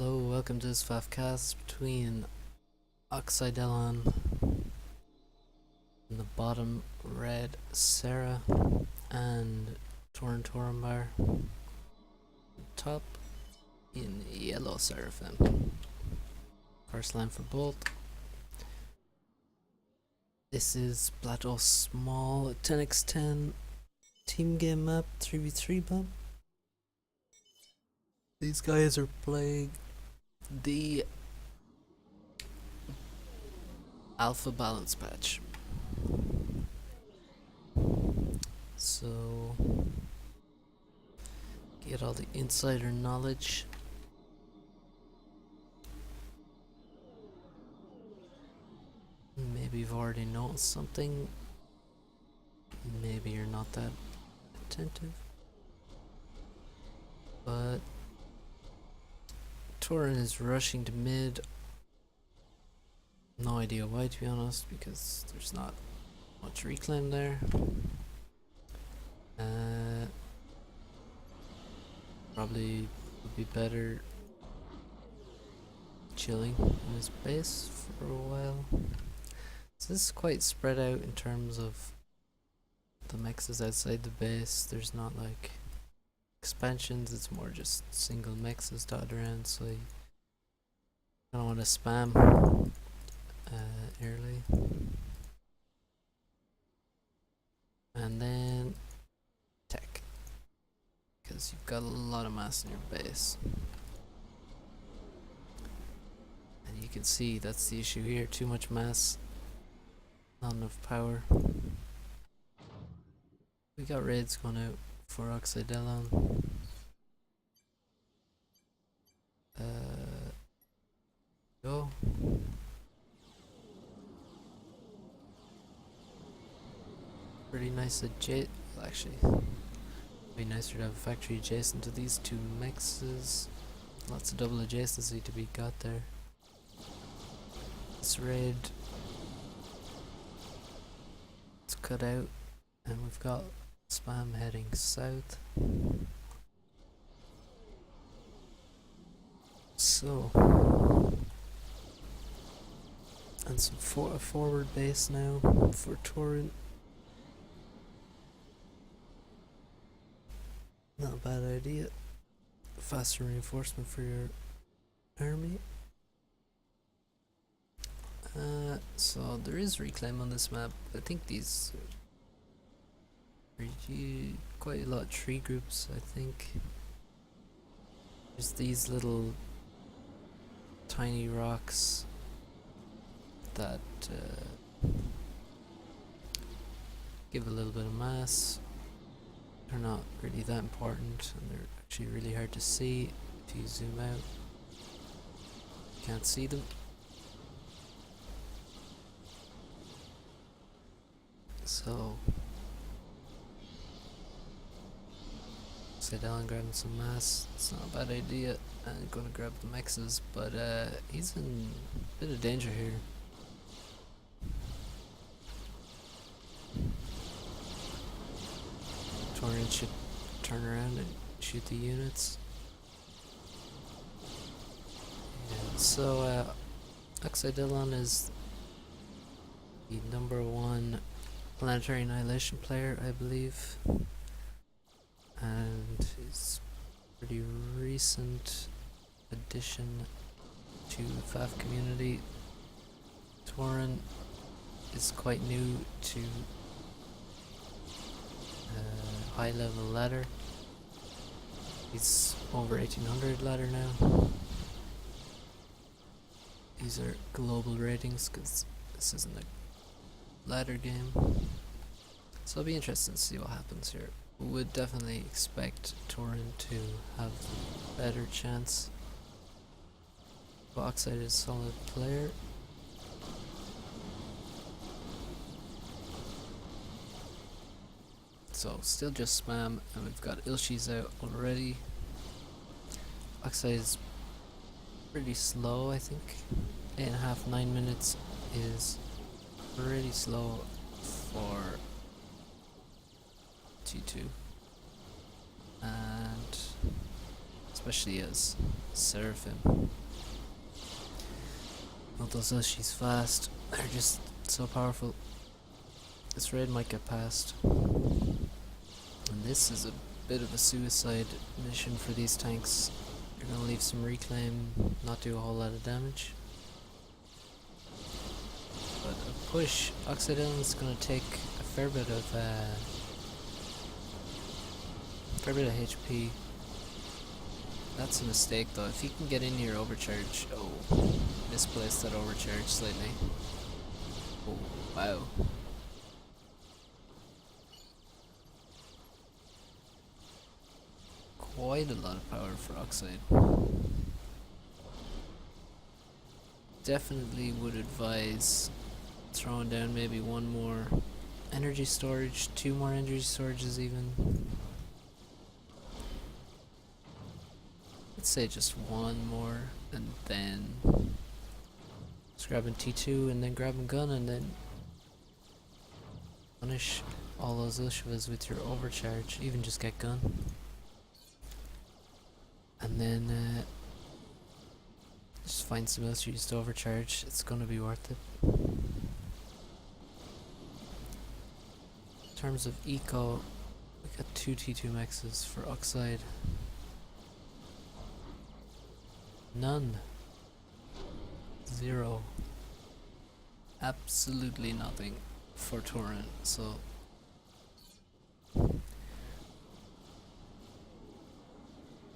Hello, welcome to this Fafcast between oxidelon in the bottom red Sarah and Turinturambar top in yellow Seraphim. First line for both. This is Plateau Small 10x10 team game map 3v3 map. These guys are playing the alpha balance patch. So get all the insider knowledge. Maybe you've already noticed something. Maybe you're not that attentive. But Turin is rushing to mid. No idea why, to be honest, because there's not much reclaim there. Probably would be better chilling in his base for a while. So this is quite spread out in terms of the mexes outside the base. There's not like expansions, it's more just single mexes dotted around, so you don't want to spam early. And then tech, because you've got a lot of mass in your base. And you can see that's the issue here, too much mass, not enough power. We got raids going out for oxidelon. Go. Pretty nice actually, it'd be nicer to have a factory adjacent to these two mexes. Lots of double adjacency to be got there. This raid it's cut out, and we've got spam heading south. So, and some a forward base now for Torrent. Not a bad idea. Faster reinforcement for your army. So there is reclaim on this map. I think these are quite a lot of tree groups. I think there's these little tiny rocks that give a little bit of mass. They're not really that important, and they're actually really hard to see if you zoom out. You can't see them. So, oxidelon grabbing some mass. It's not a bad idea. I'm gonna grab the mexes, but he's in a bit of danger here. Torrent should turn around and shoot the units. Yeah, so oxidelon is the #1 planetary annihilation player, I believe, and is a pretty recent addition to the FAF community. Torrent is quite new to high level ladder. He's over 1800 ladder now. These are global ratings because this isn't a ladder game. So it'll be interesting to see what happens here. We would definitely expect Torrent to have a better chance. But Oxide is a solid player. So still just spam, and we've got Ilshis out already. Oxide is pretty slow, I think. 8.5, 9 minutes is pretty slow for T2. And especially as Seraphim. Although she's fast, they're just so powerful. This raid might get past. And this is a bit of a suicide mission for these tanks. You're gonna leave some reclaim, not do a whole lot of damage. But a push, oxidelon is gonna take a fair bit of HP. That's a mistake though. If he can get in here, overcharge. Oh, misplaced that overcharge slightly. Oh, wow. Quite a lot of power for Oxide. Definitely would advise throwing down maybe one more energy storage, 2 more energy storages even. Let's say just one more, and then just grabbing T2 and then grabbing gun and then punish all those Ilshivas with your overcharge, even just get gun. And then just find some Ilshivas to overcharge, it's gonna be worth it. In terms of eco, we got 2 T2 maxes for Oxide. None. 0. Absolutely nothing for Torrent, so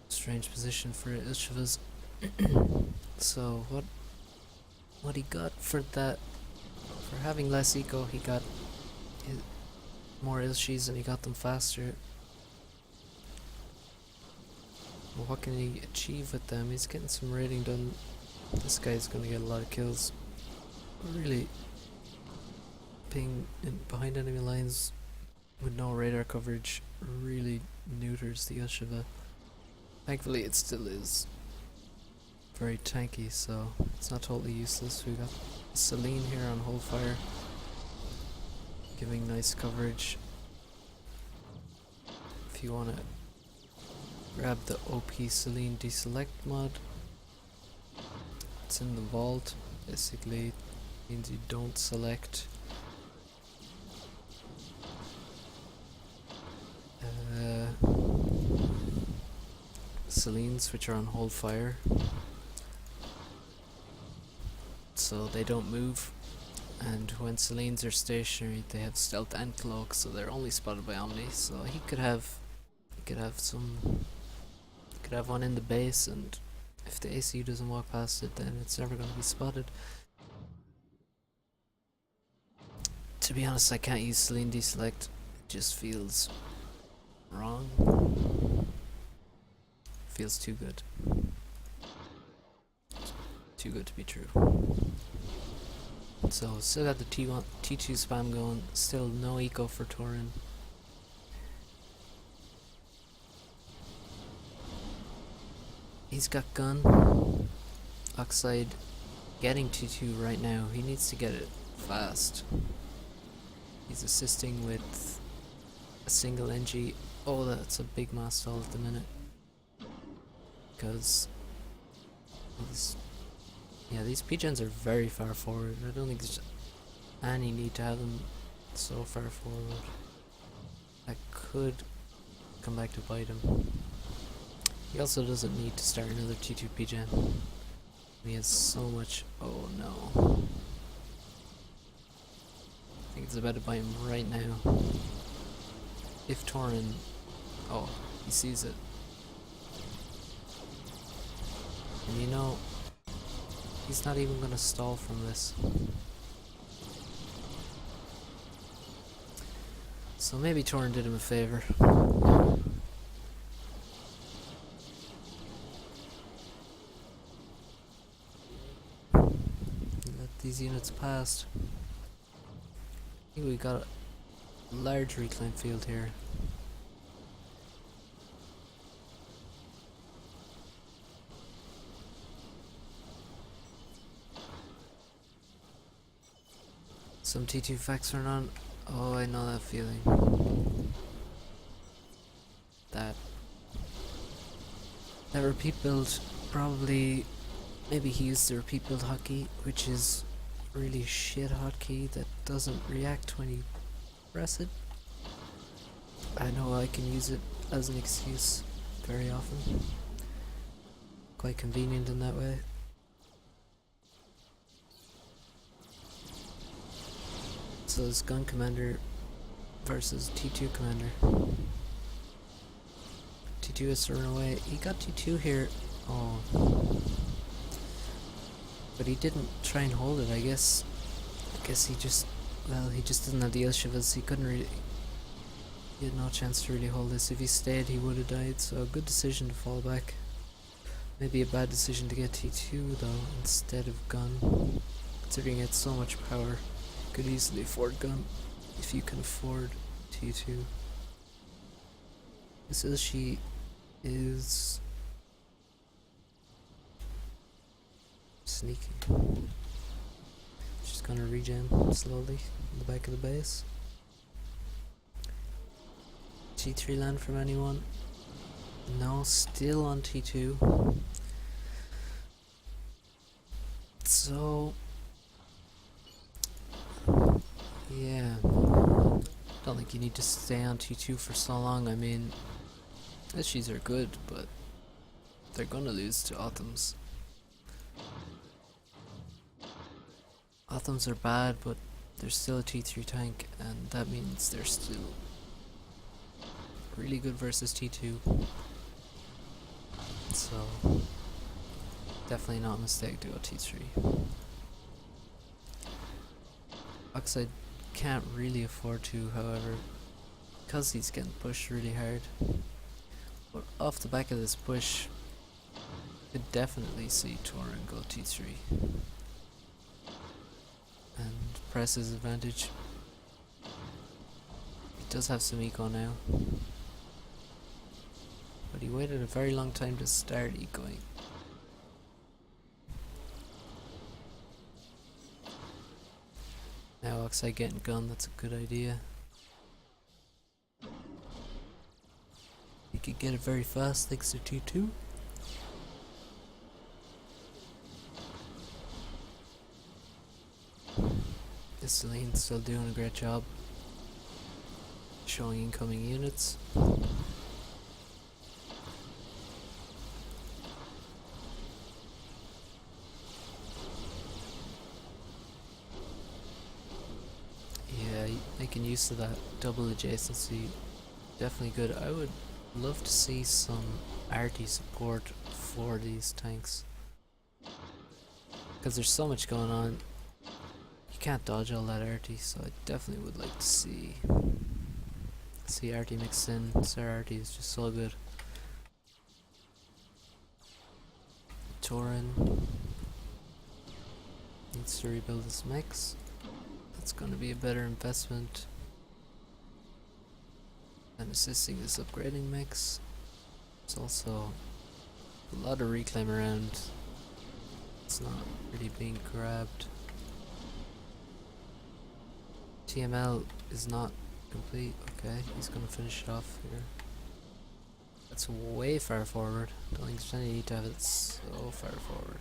strange position for Ilshivas. So what he got for that, for having less eco, he got more Ilshis and he got them faster. Well, what can he achieve with them? He's getting some raiding done. This guy's gonna get a lot of kills. Really, being behind enemy lines with no radar coverage really neuters the Ilshiva. Thankfully it still is very tanky, so it's not totally useless. We got Celine here on hold fire, giving nice coverage. If you wanna grab the OP Celine deselect mod, it's in the vault. Basically means you don't select Celines, which are on hold fire, so they don't move, and when Celines are stationary they have stealth and cloak, so they're only spotted by Omni. So he could have one in the base, and if the ACU doesn't walk past it, then it's never going to be spotted. To be honest, I can't use Celine deselect. It just feels wrong. Feels too good. Too good to be true. So still got the T2 spam going. Still no eco for Torin. He's got gun. Oxide getting T2 right now. He needs to get it fast. He's assisting with a single NG. Oh, that's a big mass stall at the minute. Because these P-gens are very far forward. I don't think there's any need to have them so far forward. That could come back to bite him. He also doesn't need to start another T2 P-gen. He has so much. Oh no. I think it's about to bite him right now. If Torin... Oh, he sees it. And you know, he's not even gonna stall from this. So maybe Torin did him a favor. Let these units pass. I think we got a large reclaim field here. Some T2 facts are on. Oh, I know that feeling. That repeat build, probably, maybe he used the repeat build hotkey, which is really shit hotkey that doesn't react when you press it. I know I can use it as an excuse very often. Quite convenient in that way. So it's Gun Commander versus T2 Commander. T2 has to run away. He got T2 here. Oh. But he didn't try and hold it, I guess. I guess he just... Well, he just didn't have the Elshivas. He couldn't really... He had no chance to really hold this. If he stayed, he would have died. So a good decision to fall back. Maybe a bad decision to get T2 though, instead of Gun. Considering it had so much power. Could easily afford Gun if you can afford T2. This Ilshi is sneaky. She's gonna regen slowly in the back of the base. T3 land from anyone? No, still on T2. So yeah, don't think you need to stay on T2 for so long. I mean, Ishis are good, but they're gonna lose to Autumns. Autumns are bad, but they're still a T3 tank, and that means they're still really good versus T2. So, definitely not a mistake to go T3. Oxide can't really afford to, however, because he's getting pushed really hard. But off the back of this push, you could definitely see Turin go T3 and press his advantage. He does have some eco now, but he waited a very long time to start ecoing. Now Oxide getting Gun, that's a good idea. He could get it very fast thanks to T2. Celine's still doing a great job showing incoming units. Yeah, making use of that double adjacency, definitely good. I would love to see some RT support for these tanks, because there's so much going on. You can't dodge all that RT, so I definitely would like to see RT mixed in. Sir RT is just so good. Torin needs to rebuild his mix. That's going to be a better investment than assisting this upgrading mix. There's also a lot of reclaim around. It's not really being grabbed. TML is not complete. Okay, he's gonna finish it off here. That's way far forward. Don't think there's any need to have it so far forward.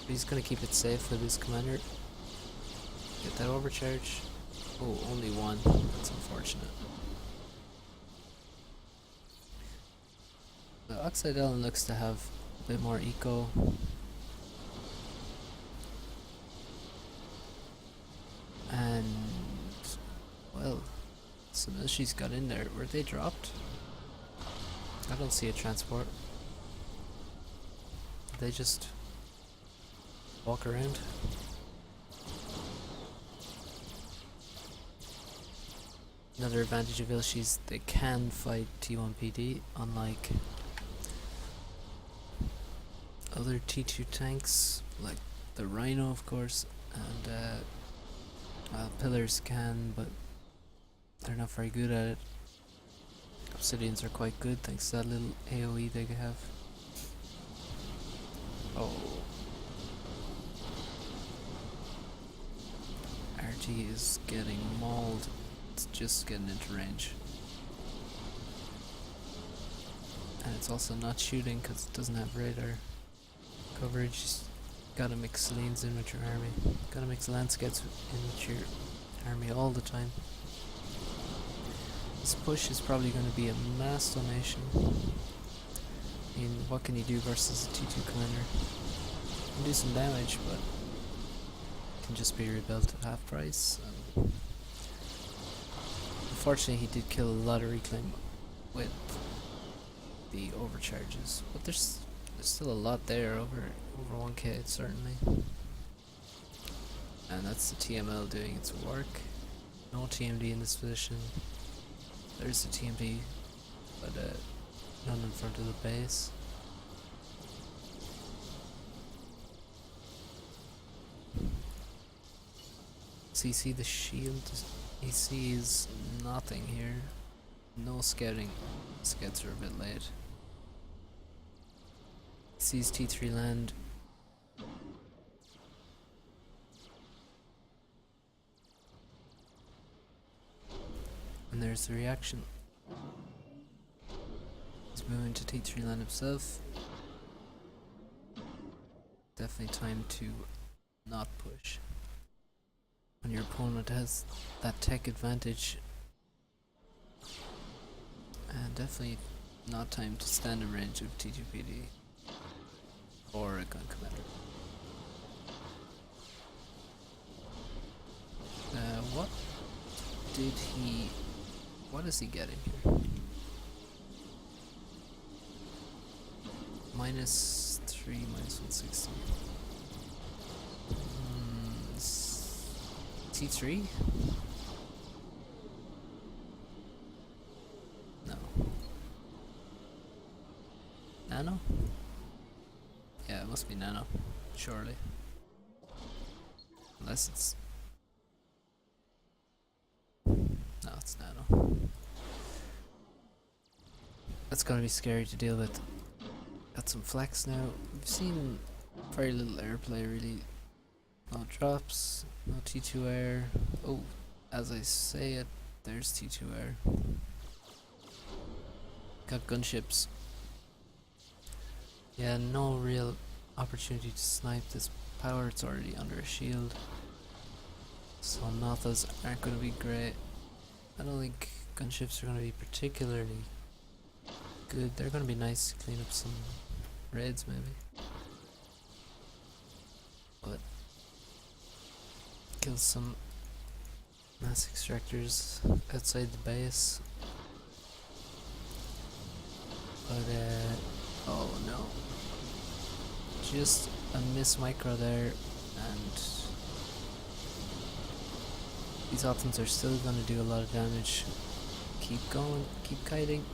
But he's gonna keep it safe with his commander. Get that overcharge. Oh, only one. That's unfortunate. The oxidelon looks to have a bit more eco. And, well, some Ilshis got in there. Were they dropped? I don't see a transport. Did they just walk around? Another advantage of Ilshis, they can fight T1 PD, unlike other T2 tanks, like the Rhino of course, and Pillars can, but they're not very good at it. Obsidians are quite good thanks to that little AoE they have. Oh. RT is getting mauled. It's just getting into range. and it's also not shooting because it doesn't have radar coverage. Gotta mix lanes in with your army. Gotta mix landscapes in with your army all the time. This push is probably going to be a mass donation. I mean, what can you do versus a T2 commander? You can do some damage, but it can just be rebuilt at half price. Unfortunately, he did kill a lot of reclaim with the overcharges, but there's still a lot there, over 1k certainly. And that's the TML doing its work. No TMD in this position. There's the TMD, but none in front of the base. So you see the shield, he sees nothing here. No scouting. Scouts are a bit late. He sees T3 land. And there's the reaction. He's moving to T3 land himself. Definitely time to not push. When your opponent has that tech advantage, and definitely not time to stand in range of T2PD or a gun commander. What is he getting here? -3, -160. T3? No. Nano? Yeah, it must be nano, surely. Unless it's... No, it's nano. That's gonna be scary to deal with. Got some flex now. We've seen very little airplay really. No drops, no T2 air. Oh, as I say it, there's T2 air. Got gunships. Yeah, no real opportunity to snipe this power. It's already under a shield. So Nothas aren't going to be great. I don't think gunships are going to be particularly good. They're going to be nice to clean up some raids maybe. But kill some mass extractors outside the base. But oh no. Just a miss micro there, and these options are still going to do a lot of damage. Keep going, keep kiting,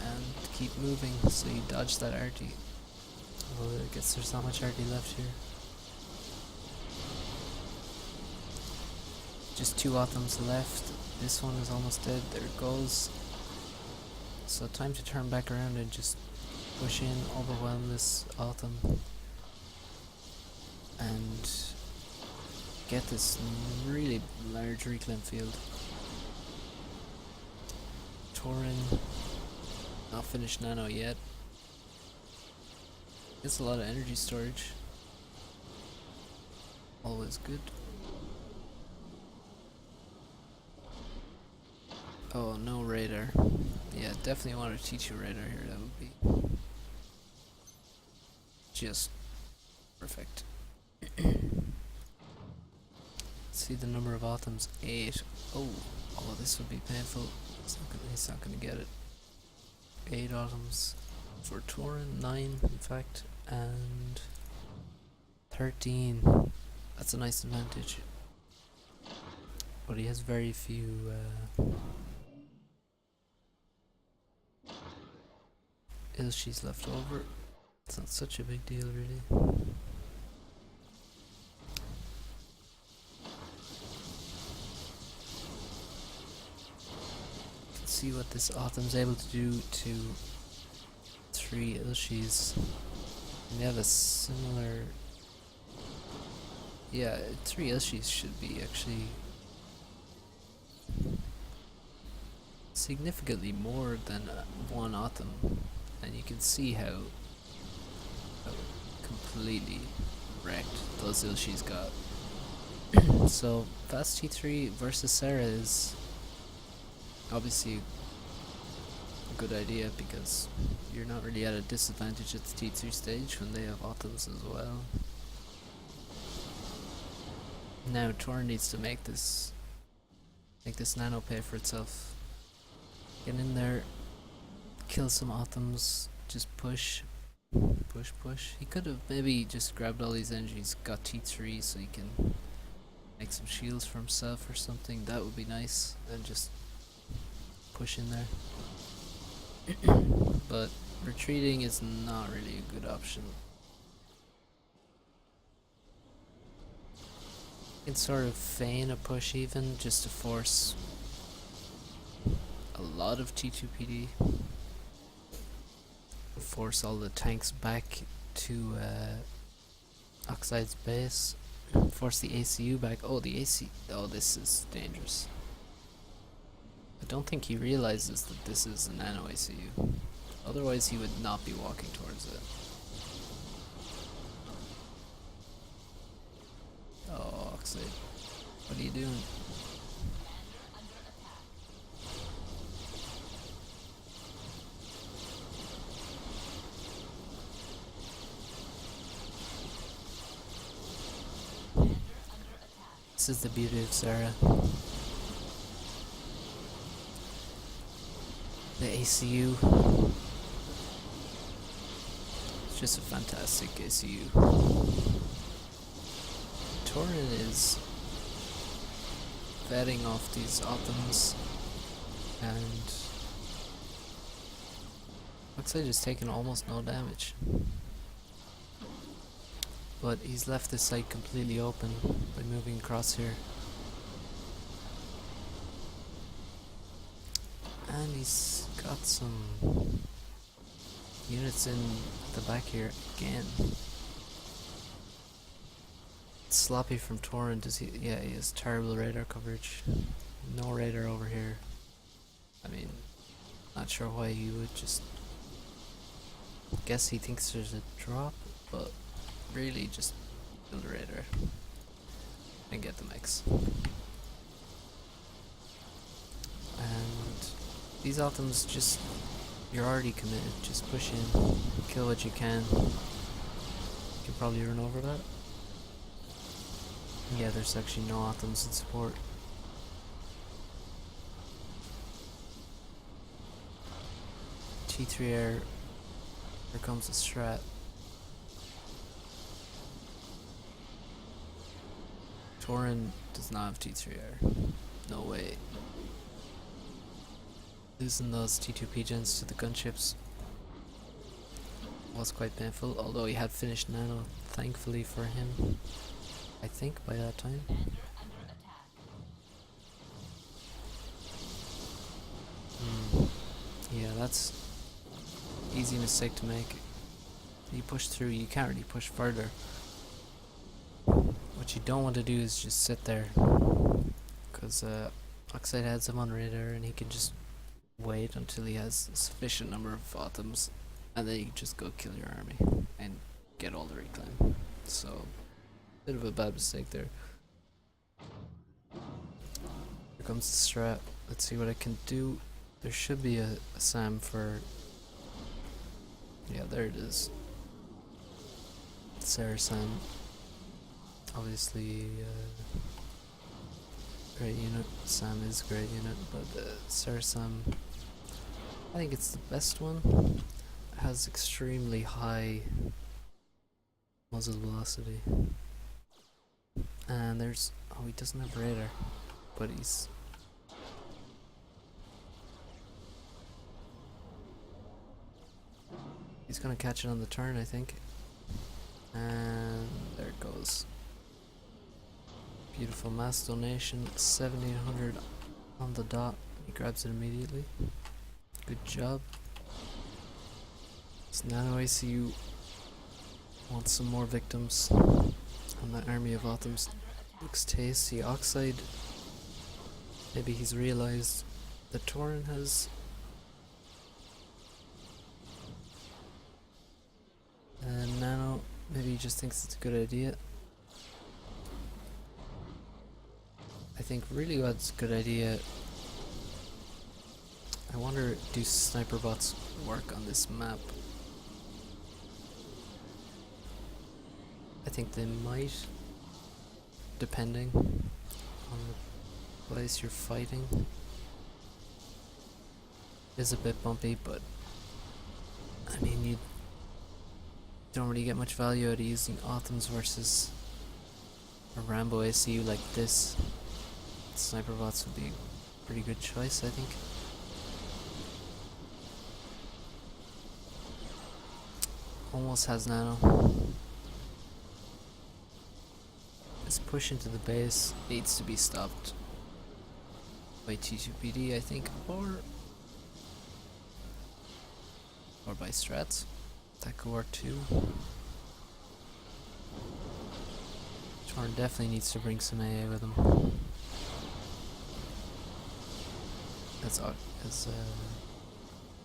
and keep moving so you dodge that RT. Oh, I guess there's not much RT left here. Just 2 atoms left. This one is almost dead. There it goes. So time to turn back around and just push in, overwhelm this atom, and get this really large reclaim field. Turin, not finished nano yet. Gets a lot of energy storage. Always good. Oh, no radar. Yeah, definitely want to teach you radar here. That would be just perfect. See the number of atoms, 8. Oh, this would be painful. He's not gonna get it. 8 atoms for Turin, 9 in fact, and 13. That's a nice advantage. But he has very few Ilshis left over. It's not such a big deal really. See what this Autumn's able to do to 3 Ilshis. And they have a similar... Yeah, 3 Ilshis should be actually significantly more than 1 Autumn. and you can see how completely wrecked those Ilshis got. So fast T3 versus Sarah is obviously a good idea because you're not really at a disadvantage at the T3 stage when they have autos as well. Now Tor needs to make this nano pay for itself. Get in there, kill some atoms, just push. He could have maybe just grabbed all these energies, got T3 so he can make some shields for himself or something. That would be nice, and just push in there. But retreating is not really a good option. You can sort of feign a push even, just to force a lot of T2PD. Force all the tanks back to Oxide's base. Force the ACU back. Oh, the AC. Oh, this is dangerous. I don't think he realizes that this is a nano ACU. Otherwise, he would not be walking towards it. Oh, Oxide. What are you doing? This is the beauty of Sarah. The ACU. It's just a fantastic ACU. Torin is vetting off these atoms, and looks like he's taken almost no damage. But he's left this site completely open by moving across here. And he's got some units in the back here again. It's sloppy from Torin. Does he? Yeah, he has terrible radar coverage. No radar over here. I mean, not sure why he would just guess he thinks there's a drop, but really just build a radar and get the mix. And these atoms, just, you're already committed, just push in, kill what you can. You can probably run over that. Yeah, there's actually no atoms in support. T3 air, here comes the strat. Torin does not have T3 air. No way. Losing those T2P gens to the gunships was quite painful, although he had finished nano, thankfully for him, I think, by that time. Yeah, that's easy mistake to make. You push through, you can't really push further. What you don't want to do is just sit there, because Oxide has him on radar and he can just wait until he has a sufficient number of atoms, and then you can just go kill your army and get all the reclaim. So, bit of a bad mistake there. Here comes the strat. Let's see what I can do. There should be a SAM for... yeah, there it is. Sarah SAM. Obviously, great unit. Sam is a great unit, but Sarah Sam, I think it's the best one. It has extremely high muzzle velocity. And there's... oh, he doesn't have radar, but he's... he's gonna catch it on the turn, I think. And there it goes. Beautiful mass donation, 1700 on the dot. He grabs it immediately. Good job. This nano ACU wants some more victims on that army of atoms. Looks tasty. Oxide, maybe he's realized that Torin has really just thinks it's a good idea. I think really what's a good idea. I wonder, do sniper bots work on this map? I think they might, depending on the place you're fighting. It's a bit bumpy, but I mean, you don't really get much value out of using Autumns versus a Rambo ACU like this. Sniper bots would be a pretty good choice, I think. Almost has nano. This push into the base needs to be stopped by T2PD, I think, or by strats. That could work too. Torn definitely needs to bring some AA with him. As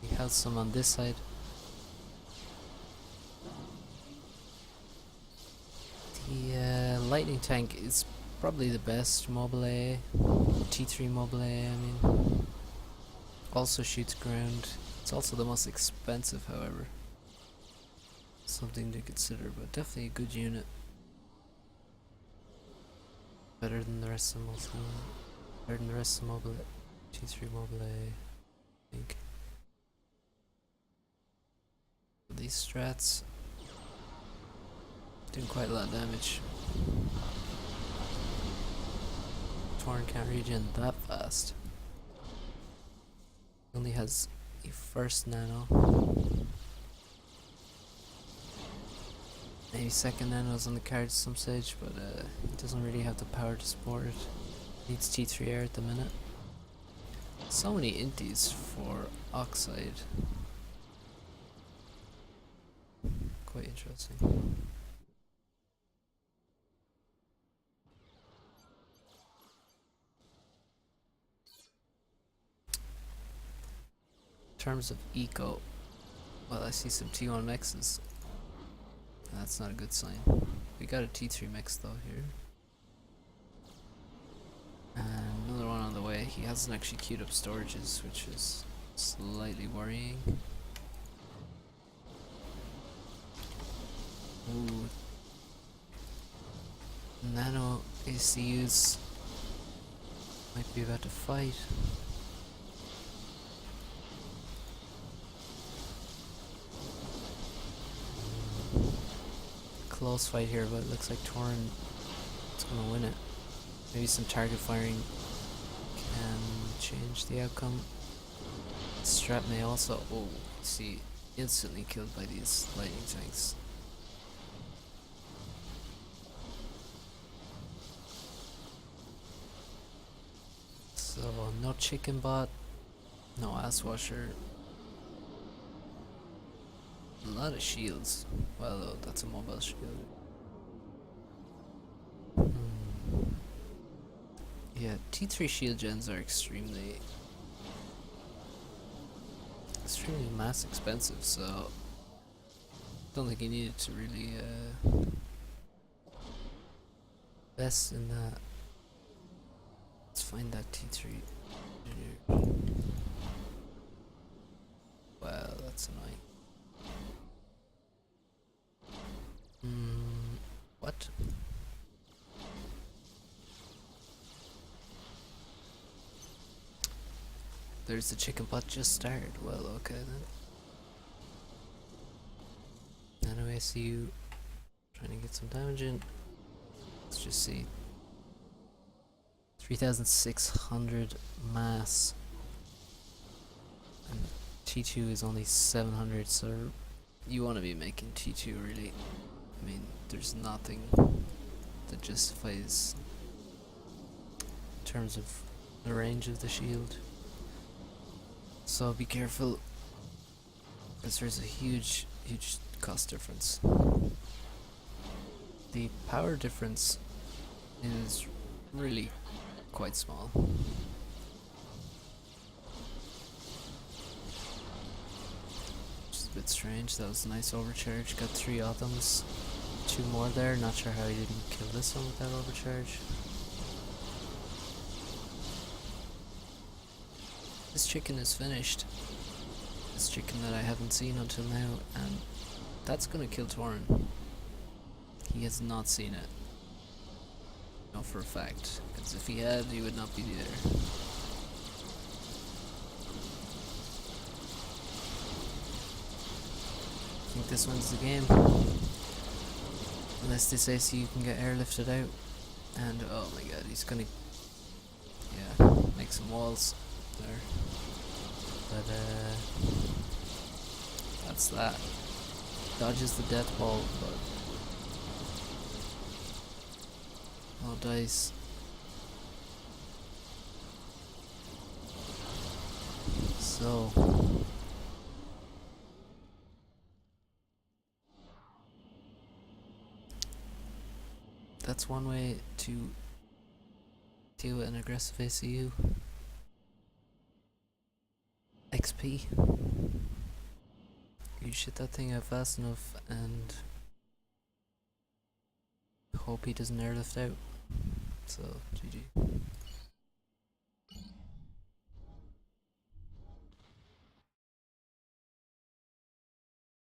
he has some on this side. The lightning tank is probably the best mobile AA. T3 mobile AA, I mean. Also shoots ground. It's also the most expensive, however. Something to consider, but definitely a good unit. Better than the rest of the mobile. T3 mobile A, I think. These strats doing quite a lot of damage. Torn can't regen that fast. Only has a first nano. Maybe second nano's on the cards some stage, but it doesn't really have the power to support it. Needs T3 air at the minute. So many inties for Oxide. Quite interesting. In terms of eco, well, I see some T1 mexes. That's not a good sign. We got a T3 mix though here. And another one on the way. He hasn't actually queued up storages, which is slightly worrying. Ooh. Nano ACUs might be about to fight. Close fight here, but it looks like Torn is gonna win it. Maybe some target firing can change the outcome. Strat may also, oh, see, instantly killed by these lightning tanks. So, no chicken bot, no ass washer. A lot of shields. Well, that's a mobile shield. Yeah, T3 shield gens are extremely mass expensive, so don't think you needed to really invest in that. Let's find that T3 engineer. Wow, that's annoying. What? There's the chicken pot just started. Well, okay then. Nano ACU trying to get some damage in. Let's just see. 3,600 mass. And T2 is only 700, so you want to be making T2 really. I mean, there's nothing that justifies in terms of the range of the shield. So be careful, because there's a huge cost difference. The power difference is really quite small. Just a bit strange. That was a nice overcharge. Got 3 Autumns. two more there. Not sure how he didn't kill this one with that overcharge. This chicken is finished. This chicken that I haven't seen until now, and that's gonna kill Torin. He has not seen it. No, for a fact. Because if he had, he would not be there. I think this wins the game. Unless this AC can get airlifted out. And oh my god, he's gonna, yeah, make some walls there. But that's that. Dodges the death ball, but no dice. So that's one way to deal with an aggressive ACU. XP. You shoot that thing out fast enough and hope he doesn't airlift out. So, GG.